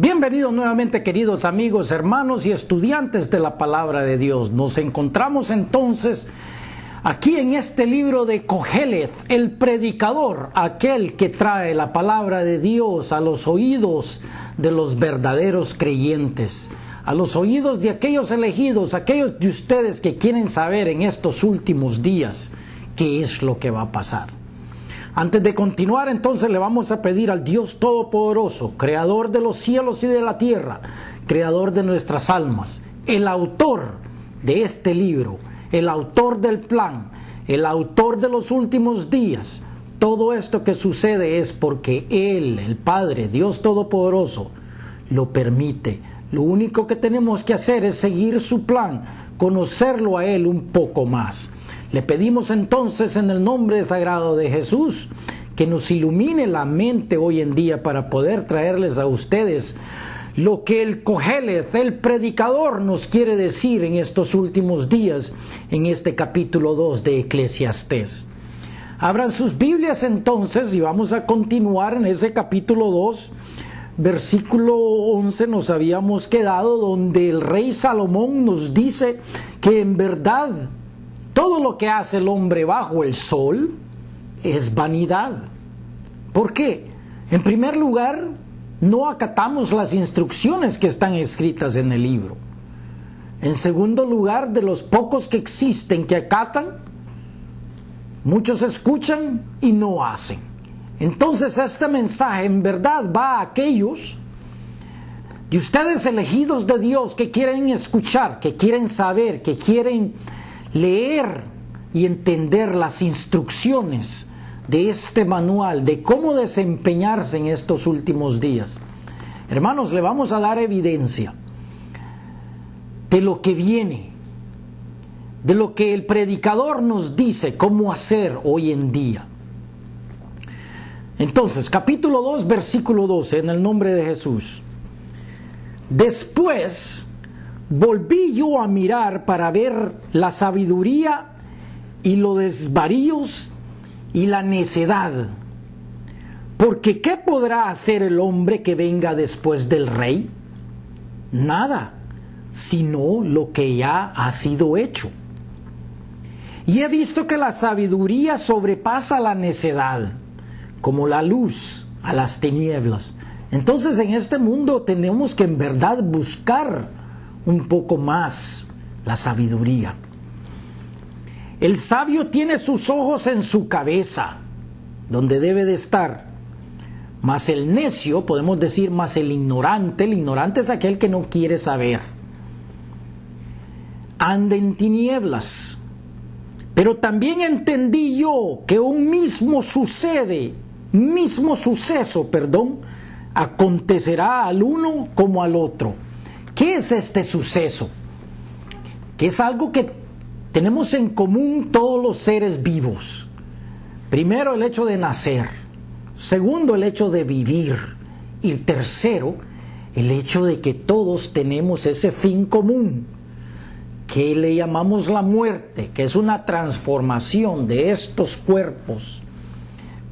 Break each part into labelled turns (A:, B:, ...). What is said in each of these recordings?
A: Bienvenidos nuevamente, queridos amigos, hermanos y estudiantes de la palabra de Dios. Nos encontramos entonces aquí en este libro de Coheleth, el predicador, aquel que trae la palabra de Dios a los oídos de los verdaderos creyentes, a los oídos de aquellos elegidos, aquellos de ustedes que quieren saber en estos últimos días qué es lo que va a pasar. Antes de continuar, entonces le vamos a pedir al Dios Todopoderoso, creador de los cielos y de la tierra, creador de nuestras almas, el autor de este libro, el autor del plan, el autor de los últimos días. Todo esto que sucede es porque Él, el Padre, Dios Todopoderoso, lo permite. Lo único que tenemos que hacer es seguir su plan, conocerlo a Él un poco más. Le pedimos entonces en el nombre sagrado de Jesús que nos ilumine la mente hoy en día para poder traerles a ustedes lo que el Coheleth, el predicador, nos quiere decir en estos últimos días, en este capítulo 2 de Eclesiastés. Abran sus Biblias entonces y vamos a continuar en ese capítulo 2, versículo 11 nos habíamos quedado, donde el rey Salomón nos dice que en verdad todo lo que hace el hombre bajo el sol es vanidad. ¿Por qué? En primer lugar, no acatamos las instrucciones que están escritas en el libro. En segundo lugar, de los pocos que existen que acatan, muchos escuchan y no hacen. Entonces este mensaje en verdad va a aquellos de ustedes elegidos de Dios que quieren escuchar, que quieren saber, que quieren leer y entender las instrucciones de este manual de cómo desempeñarse en estos últimos días. Hermanos, le vamos a dar evidencia de lo que viene, de lo que el predicador nos dice cómo hacer hoy en día. Entonces, capítulo 2, versículo 12, en el nombre de Jesús. Después volví yo a mirar para ver la sabiduría y los desvaríos y la necedad. Porque ¿qué podrá hacer el hombre que venga después del rey? Nada, sino lo que ya ha sido hecho. Y he visto que la sabiduría sobrepasa la necedad, como la luz a las tinieblas. Entonces en este mundo tenemos que en verdad buscar un poco más la sabiduría. El sabio tiene sus ojos en su cabeza, donde debe de estar. Mas el necio, podemos decir, más el ignorante es aquel que no quiere saber. Anda en tinieblas. Pero también entendí yo que un mismo suceso, acontecerá al uno como al otro. ¿Qué es este suceso? Que es algo que tenemos en común todos los seres vivos. Primero, el hecho de nacer. Segundo, el hecho de vivir. Y tercero, el hecho de que todos tenemos ese fin común, que le llamamos la muerte, que es una transformación de estos cuerpos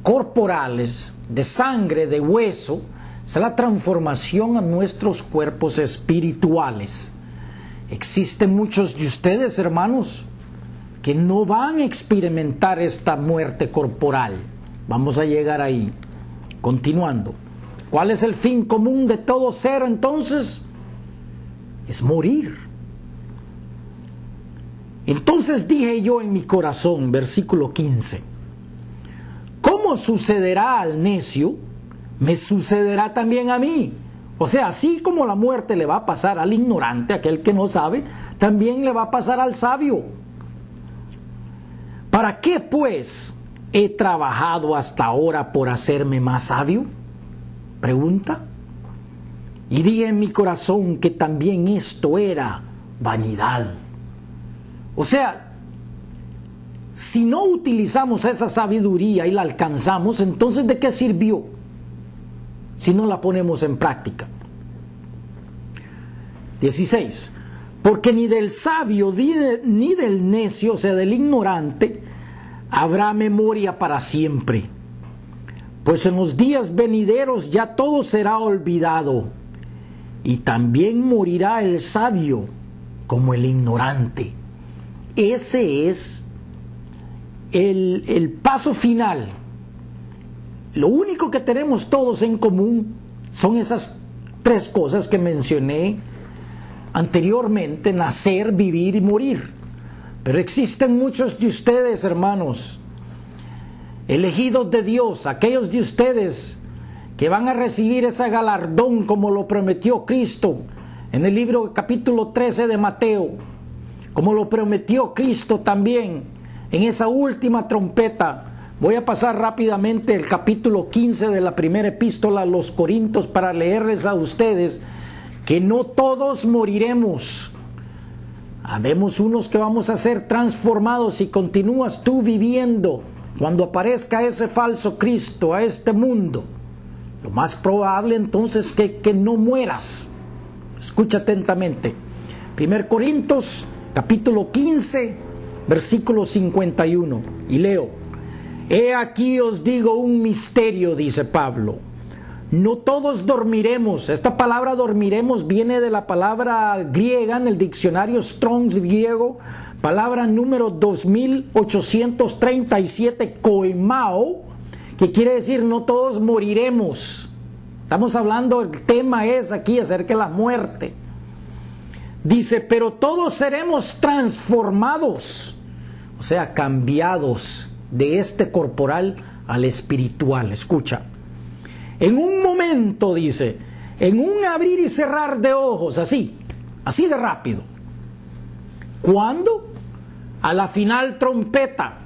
A: corporales, de sangre, de hueso. Es la transformación a nuestros cuerpos espirituales. Existen muchos de ustedes, hermanos, que no van a experimentar esta muerte corporal. Vamos a llegar ahí. Continuando. ¿Cuál es el fin común de todo ser entonces? Es morir. Entonces dije yo en mi corazón, versículo 15, ¿cómo sucederá al necio? Me sucederá también a mí. O sea, así como la muerte le va a pasar al ignorante, aquel que no sabe, también le va a pasar al sabio. ¿Para qué, pues, he trabajado hasta ahora por hacerme más sabio? Pregunta. Y dije en mi corazón que también esto era vanidad. O sea, si no utilizamos esa sabiduría y la alcanzamos, entonces ¿de qué sirvió si no la ponemos en práctica? 16. Porque ni del sabio ni del necio, o sea, del ignorante, habrá memoria para siempre. Pues en los días venideros ya todo será olvidado. y también morirá el sabio como el ignorante. Ese es el paso final. Lo único que tenemos todos en común son esas tres cosas que mencioné anteriormente: nacer, vivir y morir. Pero existen muchos de ustedes, hermanos, elegidos de Dios, aquellos de ustedes que van a recibir ese galardón como lo prometió Cristo en el libro capítulo 13 de Mateo, como lo prometió Cristo también en esa última trompeta. Voy a pasar rápidamente el capítulo 15 de la primera epístola a los Corintios para leerles a ustedes que no todos moriremos. Habemos unos que vamos a ser transformados. Si continúas tú viviendo cuando aparezca ese falso Cristo a este mundo, lo más probable entonces que no mueras. Escucha atentamente. 1 Corintios capítulo 15 versículo 51, y leo: He aquí os digo un misterio, dice Pablo. No todos dormiremos. Esta palabra dormiremos viene de la palabra griega en el diccionario Strong's griego, palabra número 2837, koimao, que quiere decir no todos moriremos. Estamos hablando, el tema es aquí acerca de la muerte. Dice, pero todos seremos transformados, o sea, cambiados de este corporal al espiritual. Escucha, en un momento, dice, en un abrir y cerrar de ojos, así de rápido. ¿Cuándo? A la final trompeta.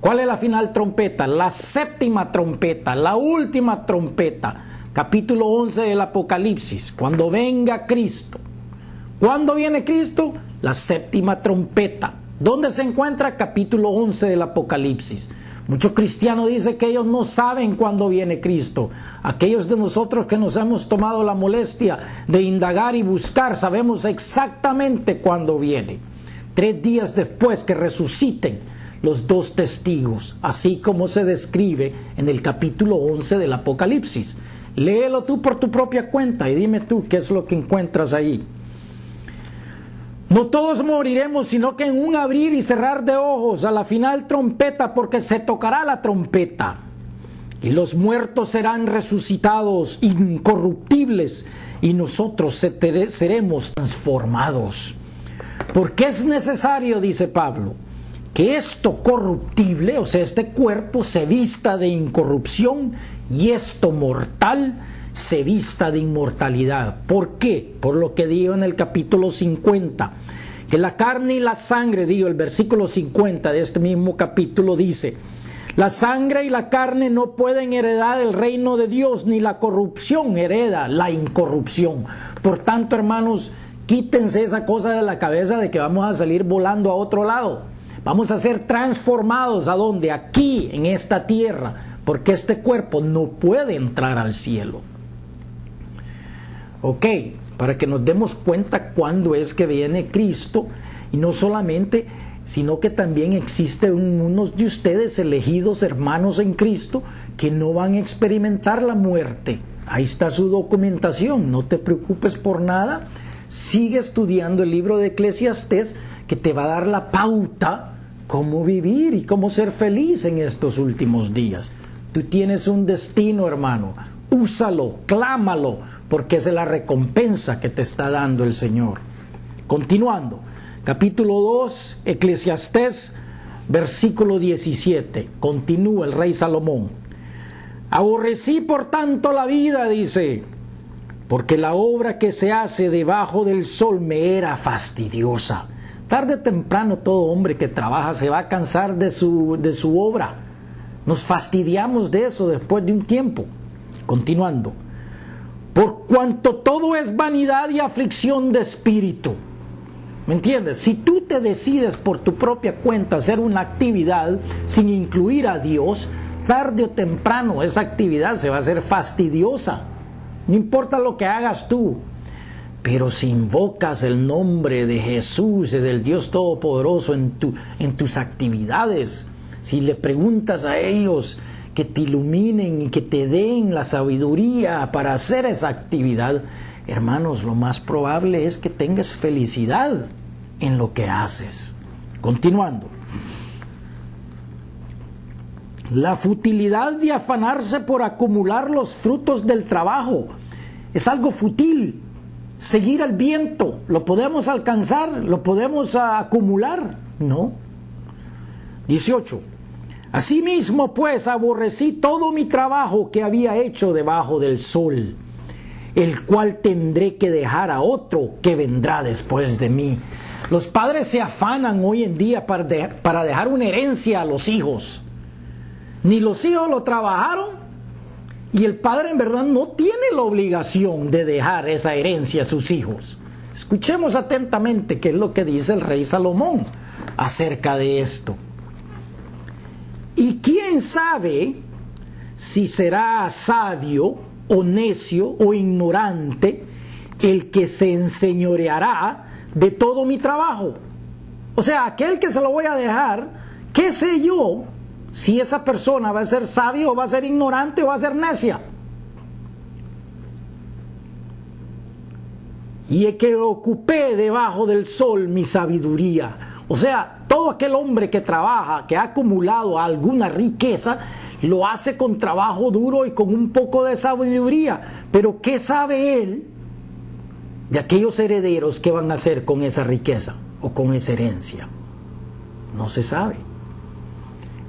A: ¿Cuál es la final trompeta? La séptima trompeta, la última trompeta. Capítulo 11 del Apocalipsis, cuando venga Cristo. ¿Cuándo viene Cristo? La séptima trompeta. ¿Dónde se encuentra? Capítulo 11 del Apocalipsis. Muchos cristianos dicen que ellos no saben cuándo viene Cristo. Aquellos de nosotros que nos hemos tomado la molestia de indagar y buscar, sabemos exactamente cuándo viene. 3 días después que resuciten los 2 testigos, así como se describe en el capítulo 11 del Apocalipsis. Léelo tú por tu propia cuenta y dime tú qué es lo que encuentras ahí. No todos moriremos, sino que en un abrir y cerrar de ojos, a la final trompeta, porque se tocará la trompeta. Y los muertos serán resucitados, incorruptibles, y nosotros seremos transformados. Porque es necesario, dice Pablo, que esto corruptible, o sea, este cuerpo, se vista de incorrupción, y esto mortal se vista de inmortalidad. ¿Por qué? Por lo que digo en el capítulo 50, que la carne y la sangre, digo el versículo 50 de este mismo capítulo dice: la sangre y la carne no pueden heredar el reino de Dios, ni la corrupción hereda la incorrupción. Por tanto, hermanos, quítense esa cosa de la cabeza de que vamos a salir volando a otro lado. Vamos a ser transformados. ¿A dónde? Aquí, en esta tierra, porque este cuerpo no puede entrar al cielo. Ok, para que nos demos cuenta cuándo es que viene Cristo, y no solamente, sino que también existen unos de ustedes elegidos hermanos en Cristo que no van a experimentar la muerte. Ahí está su documentación, no te preocupes por nada, sigue estudiando el libro de Eclesiastés, que te va a dar la pauta cómo vivir y cómo ser feliz en estos últimos días. Tú tienes un destino, hermano, úsalo, clámalo, porque es la recompensa que te está dando el Señor. Continuando, capítulo 2, Eclesiastés, versículo 17. Continúa el rey Salomón. Aborrecí por tanto la vida, dice, porque la obra que se hace debajo del sol me era fastidiosa. Tarde o temprano todo hombre que trabaja se va a cansar de su obra. Nos fastidiamos de eso después de un tiempo. Continuando. Por cuanto todo es vanidad y aflicción de espíritu. ¿Me entiendes? Si tú te decides por tu propia cuenta hacer una actividad sin incluir a Dios, tarde o temprano esa actividad se va a hacer fastidiosa. No importa lo que hagas tú. Pero si invocas el nombre de Jesús y del Dios Todopoderoso en tus actividades, si le preguntas a ellos que te iluminen y que te den la sabiduría para hacer esa actividad, hermanos, lo más probable es que tengas felicidad en lo que haces. Continuando. La futilidad de afanarse por acumular los frutos del trabajo es algo fútil. Seguir al viento, ¿lo podemos alcanzar? ¿Lo podemos acumular? No. 18. Asimismo, pues, aborrecí todo mi trabajo que había hecho debajo del sol, el cual tendré que dejar a otro que vendrá después de mí. Los padres se afanan hoy en día para dejar una herencia a los hijos. Ni los hijos lo trabajaron, y el padre en verdad no tiene la obligación de dejar esa herencia a sus hijos. Escuchemos atentamente qué es lo que dice el rey Salomón acerca de esto. Y quién sabe si será sabio o necio o ignorante el que se enseñoreará de todo mi trabajo. O sea, aquel que se lo voy a dejar, ¿qué sé yo si esa persona va a ser sabio o va a ser ignorante o va a ser necia? Y el que ocupé debajo del sol mi sabiduría. O sea, todo aquel hombre que trabaja, que ha acumulado alguna riqueza, lo hace con trabajo duro y con un poco de sabiduría. Pero ¿qué sabe él de aquellos herederos que van a hacer con esa riqueza o con esa herencia? No se sabe.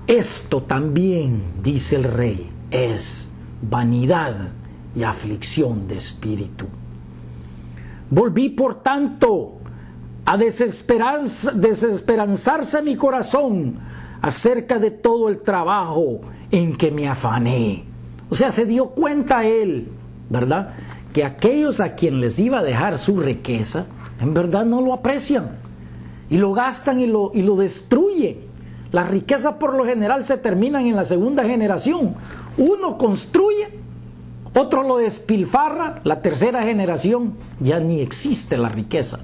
A: Esto también, dice el rey, es vanidad y aflicción de espíritu. Volví, por tanto, a desesperanzarse mi corazón acerca de todo el trabajo en que me afané. O sea, se dio cuenta él, ¿verdad?, que aquellos a quien les iba a dejar su riqueza, en verdad no lo aprecian, y lo gastan y lo destruyen. Las riquezas por lo general se terminan en la segunda generación. Uno construye, otro lo despilfarra, la tercera generación ya ni existe la riqueza.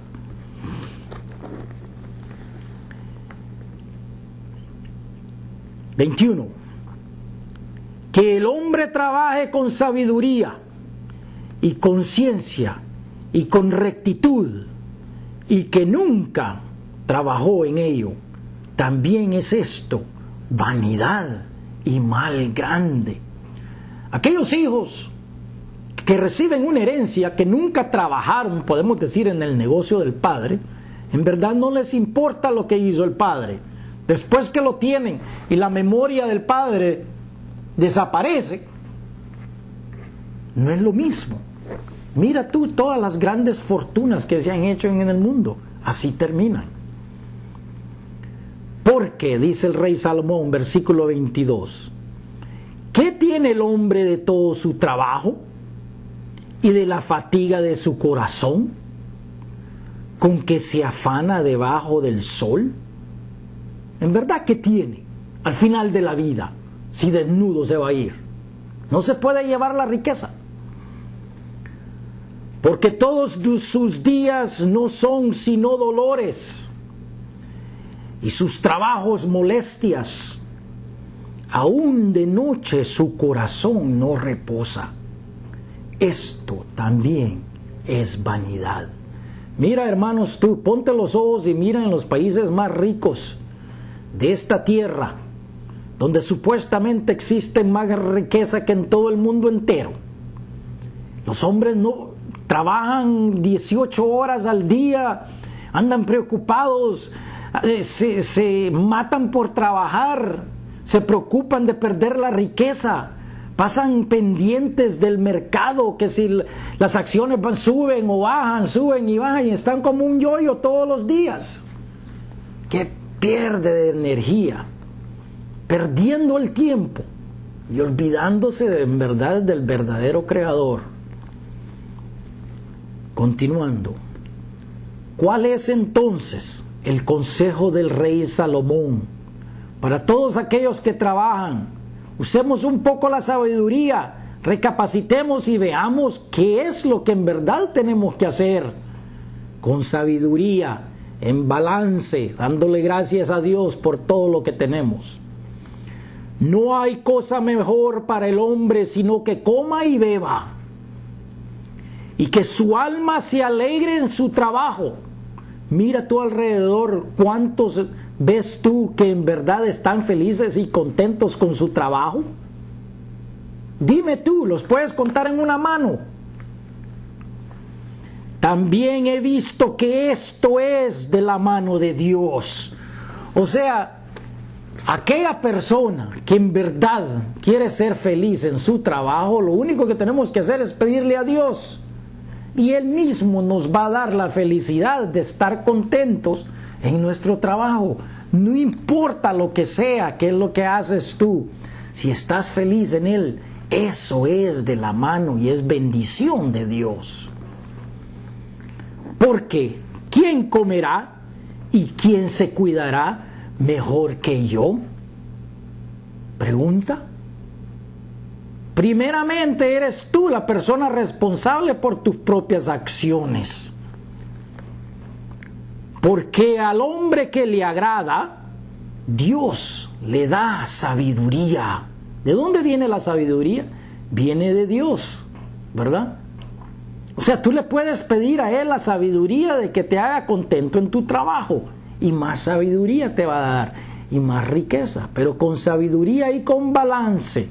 A: ...21... que el hombre trabaje con sabiduría y con ciencia y con rectitud, y que nunca trabajó en ello, también es esto vanidad y mal grande. Aquellos hijos que reciben una herencia, que nunca trabajaron, podemos decir, en el negocio del padre, en verdad no les importa lo que hizo el padre. Después que lo tienen y la memoria del padre desaparece, no es lo mismo. Mira tú todas las grandes fortunas que se han hecho en el mundo, así terminan. Porque, dice el rey Salomón, versículo 22, ¿qué tiene el hombre de todo su trabajo y de la fatiga de su corazón, con que se afana debajo del sol? En verdad, ¿qué tiene al final de la vida si desnudo se va a ir? No se puede llevar la riqueza. Porque todos sus días no son sino dolores, y sus trabajos molestias. Aún de noche su corazón no reposa. Esto también es vanidad. Mira, hermanos, tú ponte los ojos y mira en los países más ricos de esta tierra, donde supuestamente existe más riqueza que en todo el mundo entero. Los hombres no trabajan 18 horas al día, andan preocupados, se matan por trabajar, se preocupan de perder la riqueza, pasan pendientes del mercado, que si las acciones suben o bajan, suben y bajan, y están como un yoyo todos los días. Que pierde de energía, perdiendo el tiempo y olvidándose en verdad del verdadero creador. Continuando, ¿cuál es entonces el consejo del rey Salomón para todos aquellos que trabajan? Usemos un poco la sabiduría, recapacitemos y veamos qué es lo que en verdad tenemos que hacer con sabiduría, en balance, dándole gracias a Dios por todo lo que tenemos. No hay cosa mejor para el hombre sino que coma y beba, y que su alma se alegre en su trabajo. Mira a tu alrededor, ¿cuántos ves tú que en verdad están felices y contentos con su trabajo? Dime tú, los puedes contar en una mano. También he visto que esto es de la mano de Dios. O sea, aquella persona que en verdad quiere ser feliz en su trabajo, lo único que tenemos que hacer es pedirle a Dios. Y Él mismo nos va a dar la felicidad de estar contentos en nuestro trabajo. No importa lo que sea, qué es lo que haces tú. Si estás feliz en Él, eso es de la mano y es bendición de Dios. Porque ¿quién comerá y quién se cuidará mejor que yo? Pregunta. Primeramente eres tú la persona responsable por tus propias acciones. Porque al hombre que le agrada, Dios le da sabiduría. ¿De dónde viene la sabiduría? Viene de Dios, ¿verdad? O sea, tú le puedes pedir a Él la sabiduría de que te haga contento en tu trabajo. Y más sabiduría te va a dar. Y más riqueza. Pero con sabiduría y con balance.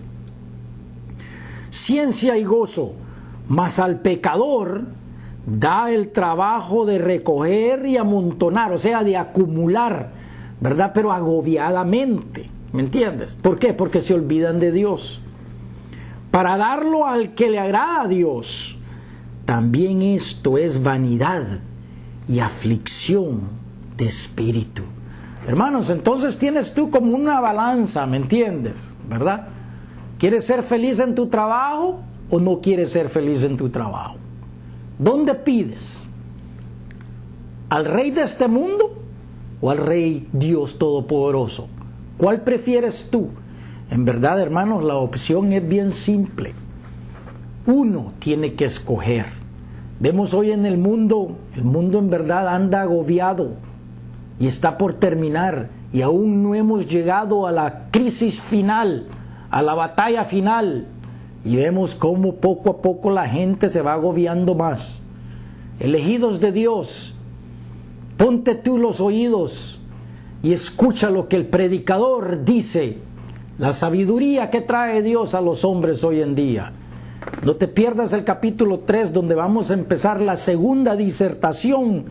A: Ciencia y gozo. Mas al pecador da el trabajo de recoger y amontonar. O sea, de acumular, ¿verdad? Pero agobiadamente. ¿Me entiendes? ¿Por qué? Porque se olvidan de Dios. Para darlo al que le agrada a Dios. También esto es vanidad y aflicción de espíritu. Hermanos, entonces tienes tú como una balanza, ¿me entiendes? ¿Verdad? ¿Quieres ser feliz en tu trabajo o no quieres ser feliz en tu trabajo? ¿Dónde pides? ¿Al rey de este mundo o al rey Dios Todopoderoso? ¿Cuál prefieres tú? En verdad, hermanos, la opción es bien simple. Uno tiene que escoger. Vemos hoy en el mundo en verdad anda agobiado y está por terminar y aún no hemos llegado a la crisis final, a la batalla final, y vemos cómo poco a poco la gente se va agobiando más. Elegidos de Dios, ponte tú los oídos y escucha lo que el predicador dice, la sabiduría que trae Dios a los hombres hoy en día. No te pierdas el capítulo 3, donde vamos a empezar la segunda disertación,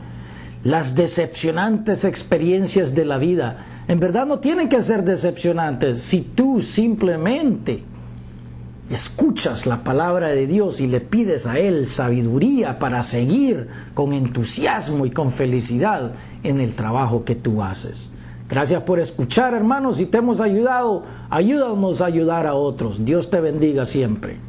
A: las decepcionantes experiencias de la vida. En verdad no tienen que ser decepcionantes si tú simplemente escuchas la palabra de Dios y le pides a Él sabiduría para seguir con entusiasmo y con felicidad en el trabajo que tú haces. Gracias por escuchar, hermanos. Si te hemos ayudado, ayúdanos a ayudar a otros. Dios te bendiga siempre.